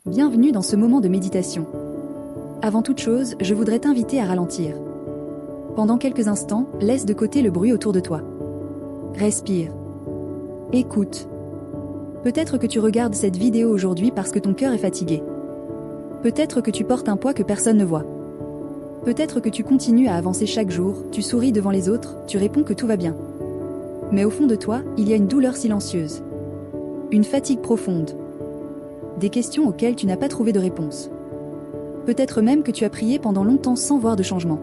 Bienvenue dans ce moment de méditation. Avant toute chose, je voudrais t'inviter à ralentir. Pendant quelques instants, laisse de côté le bruit autour de toi. Respire. Écoute. Peut-être que tu regardes cette vidéo aujourd'hui parce que ton cœur est fatigué. Peut-être que tu portes un poids que personne ne voit. Peut-être que tu continues à avancer chaque jour, tu souris devant les autres, tu réponds que tout va bien. Mais au fond de toi, il y a une douleur silencieuse. Une fatigue profonde. Des questions auxquelles tu n'as pas trouvé de réponse. Peut-être même que tu as prié pendant longtemps sans voir de changement.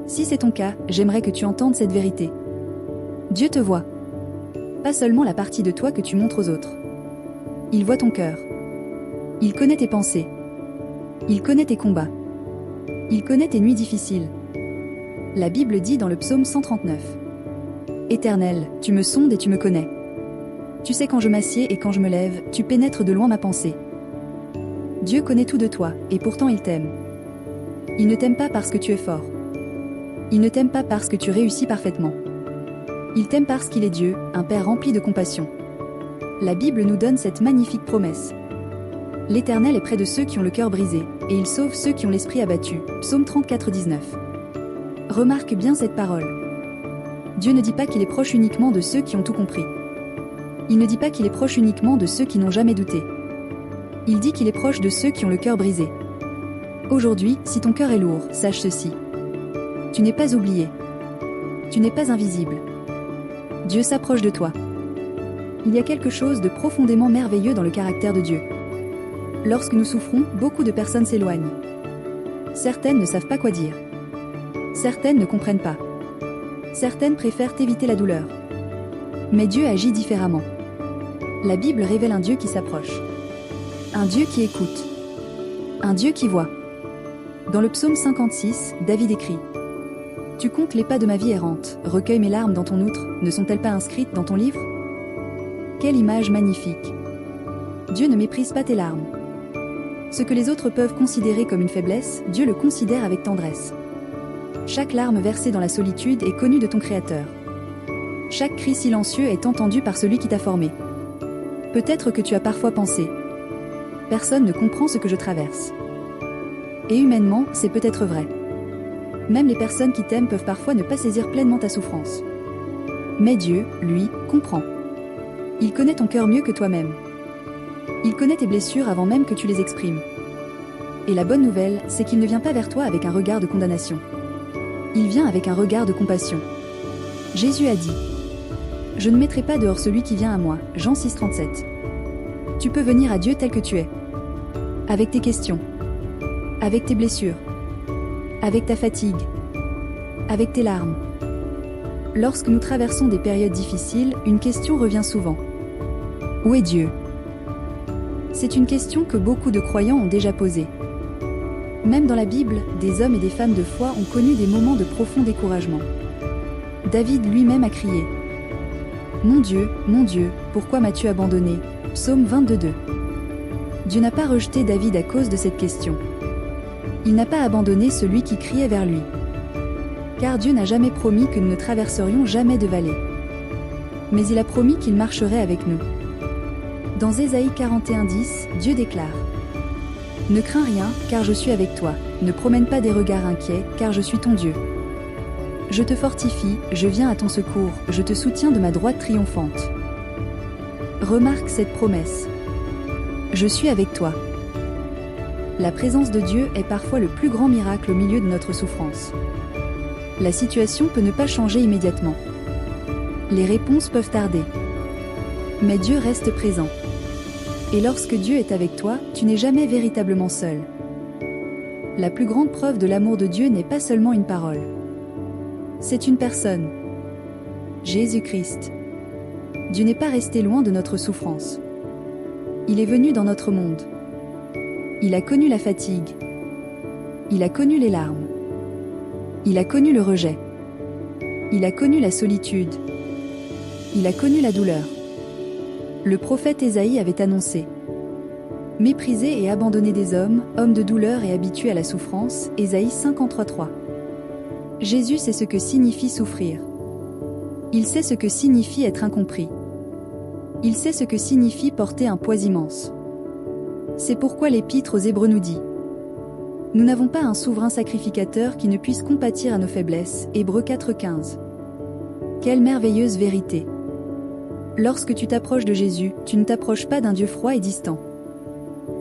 Si c'est ton cas, j'aimerais que tu entendes cette vérité. Dieu te voit. Pas seulement la partie de toi que tu montres aux autres. Il voit ton cœur. Il connaît tes pensées. Il connaît tes combats. Il connaît tes nuits difficiles. La Bible dit dans le psaume 139. Éternel, tu me sondes et tu me connais. Tu sais quand je m'assieds et quand je me lève, tu pénètres de loin ma pensée. Dieu connaît tout de toi, et pourtant il t'aime. Il ne t'aime pas parce que tu es fort. Il ne t'aime pas parce que tu réussis parfaitement. Il t'aime parce qu'il est Dieu, un Père rempli de compassion. La Bible nous donne cette magnifique promesse. L'Éternel est près de ceux qui ont le cœur brisé, et il sauve ceux qui ont l'esprit abattu. Psaume 34, 19. Remarque bien cette parole. Dieu ne dit pas qu'il est proche uniquement de ceux qui ont tout compris. Il ne dit pas qu'il est proche uniquement de ceux qui n'ont jamais douté. Il dit qu'il est proche de ceux qui ont le cœur brisé. Aujourd'hui, si ton cœur est lourd, sache ceci. Tu n'es pas oublié. Tu n'es pas invisible. Dieu s'approche de toi. Il y a quelque chose de profondément merveilleux dans le caractère de Dieu. Lorsque nous souffrons, beaucoup de personnes s'éloignent. Certaines ne savent pas quoi dire. Certaines ne comprennent pas. Certaines préfèrent éviter la douleur. Mais Dieu agit différemment. La Bible révèle un Dieu qui s'approche. Un Dieu qui écoute. Un Dieu qui voit. Dans le psaume 56, David écrit « Tu comptes les pas de ma vie errante, recueille mes larmes dans ton outre, ne sont-elles pas inscrites dans ton livre ?» Quelle image magnifique! Dieu ne méprise pas tes larmes. Ce que les autres peuvent considérer comme une faiblesse, Dieu le considère avec tendresse. Chaque larme versée dans la solitude est connue de ton Créateur. Chaque cri silencieux est entendu par celui qui t'a formé. Peut-être que tu as parfois pensé « Personne ne comprend ce que je traverse ». Et humainement, c'est peut-être vrai. Même les personnes qui t'aiment peuvent parfois ne pas saisir pleinement ta souffrance. Mais Dieu, lui, comprend. Il connaît ton cœur mieux que toi-même. Il connaît tes blessures avant même que tu les exprimes. Et la bonne nouvelle, c'est qu'il ne vient pas vers toi avec un regard de condamnation. Il vient avec un regard de compassion. Jésus a dit « Je ne mettrai pas dehors celui qui vient à moi » Jean 6, 37. Tu peux venir à Dieu tel que tu es. Avec tes questions. Avec tes blessures. Avec ta fatigue. Avec tes larmes. Lorsque nous traversons des périodes difficiles, une question revient souvent. Où est Dieu ? C'est une question que beaucoup de croyants ont déjà posée. Même dans la Bible, des hommes et des femmes de foi ont connu des moments de profond découragement. David lui-même a crié « Mon Dieu, pourquoi m'as-tu abandonné ?» Psaume 22:2. Dieu n'a pas rejeté David à cause de cette question. Il n'a pas abandonné celui qui criait vers lui. Car Dieu n'a jamais promis que nous ne traverserions jamais de vallée. Mais il a promis qu'il marcherait avec nous. Dans Ésaïe 41:10, Dieu déclare « Ne crains rien, car je suis avec toi, ne promène pas des regards inquiets, car je suis ton Dieu. Je te fortifie, je viens à ton secours, je te soutiens de ma droite triomphante. » Remarque cette promesse. Je suis avec toi. La présence de Dieu est parfois le plus grand miracle au milieu de notre souffrance. La situation peut ne pas changer immédiatement. Les réponses peuvent tarder. Mais Dieu reste présent. Et lorsque Dieu est avec toi, tu n'es jamais véritablement seul. La plus grande preuve de l'amour de Dieu n'est pas seulement une parole. C'est une personne. Jésus-Christ. Dieu n'est pas resté loin de notre souffrance. Il est venu dans notre monde. Il a connu la fatigue. Il a connu les larmes. Il a connu le rejet. Il a connu la solitude. Il a connu la douleur. Le prophète Ésaïe avait annoncé « Méprisé et abandonné des hommes, homme de douleur et habitué à la souffrance » Ésaïe 53:3. Jésus sait ce que signifie souffrir. Il sait ce que signifie être incompris. Il sait ce que signifie porter un poids immense. C'est pourquoi l'Épître aux Hébreux nous dit: nous n'avons pas un souverain sacrificateur qui ne puisse compatir à nos faiblesses. Hébreux 4,15. Quelle merveilleuse vérité! Lorsque tu t'approches de Jésus, tu ne t'approches pas d'un Dieu froid et distant.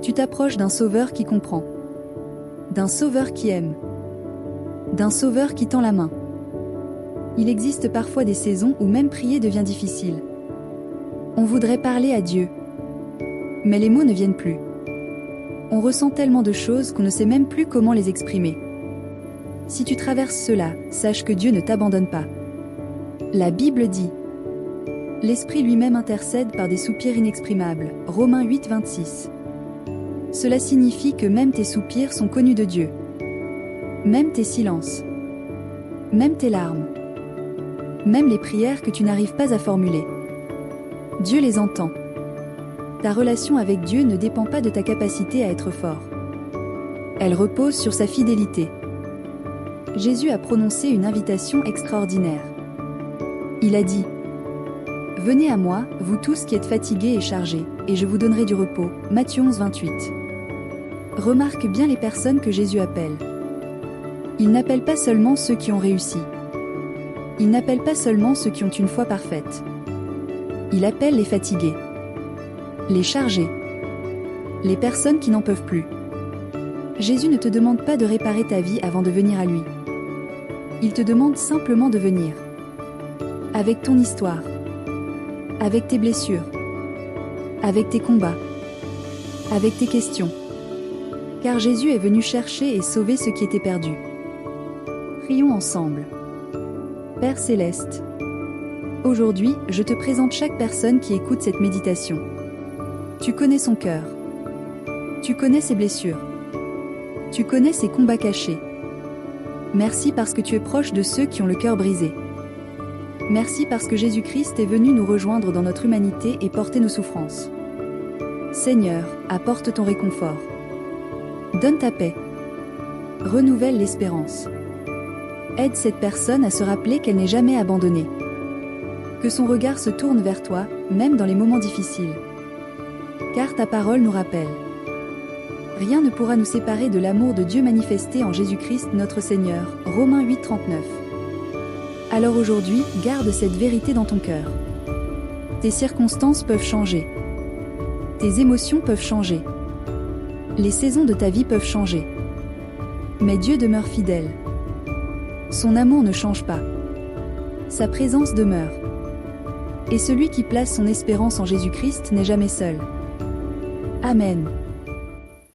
Tu t'approches d'un Sauveur qui comprend, d'un Sauveur qui aime, d'un Sauveur qui tend la main. Il existe parfois des saisons où même prier devient difficile. On voudrait parler à Dieu, mais les mots ne viennent plus. On ressent tellement de choses qu'on ne sait même plus comment les exprimer. Si tu traverses cela, sache que Dieu ne t'abandonne pas. La Bible dit: l'Esprit lui-même intercède par des soupirs inexprimables. Romains 8, 26. Cela signifie que même tes soupirs sont connus de Dieu. Même tes silences. Même tes larmes. Même les prières que tu n'arrives pas à formuler. Dieu les entend. Ta relation avec Dieu ne dépend pas de ta capacité à être fort. Elle repose sur sa fidélité. Jésus a prononcé une invitation extraordinaire. Il a dit: venez à moi, vous tous qui êtes fatigués et chargés, et je vous donnerai du repos. Matthieu 11, 28. Remarque bien les personnes que Jésus appelle. Il n'appelle pas seulement ceux qui ont réussi. Il n'appelle pas seulement ceux qui ont une foi parfaite. Il appelle les fatigués, les chargés, les personnes qui n'en peuvent plus. Jésus ne te demande pas de réparer ta vie avant de venir à lui. Il te demande simplement de venir. Avec ton histoire, avec tes blessures, avec tes combats, avec tes questions. Car Jésus est venu chercher et sauver ceux qui étaient perdus. Prions ensemble. Père Céleste, aujourd'hui, je te présente chaque personne qui écoute cette méditation. Tu connais son cœur. Tu connais ses blessures. Tu connais ses combats cachés. Merci parce que tu es proche de ceux qui ont le cœur brisé. Merci parce que Jésus-Christ est venu nous rejoindre dans notre humanité et porter nos souffrances. Seigneur, apporte ton réconfort. Donne ta paix. Renouvelle l'espérance. Aide cette personne à se rappeler qu'elle n'est jamais abandonnée. Que son regard se tourne vers toi, même dans les moments difficiles. Car ta parole nous rappelle: rien ne pourra nous séparer de l'amour de Dieu manifesté en Jésus-Christ notre Seigneur. Romains 8, 39. Alors aujourd'hui, garde cette vérité dans ton cœur. Tes circonstances peuvent changer. Tes émotions peuvent changer. Les saisons de ta vie peuvent changer. Mais Dieu demeure fidèle. Son amour ne change pas. Sa présence demeure. Et celui qui place son espérance en Jésus-Christ n'est jamais seul. Amen.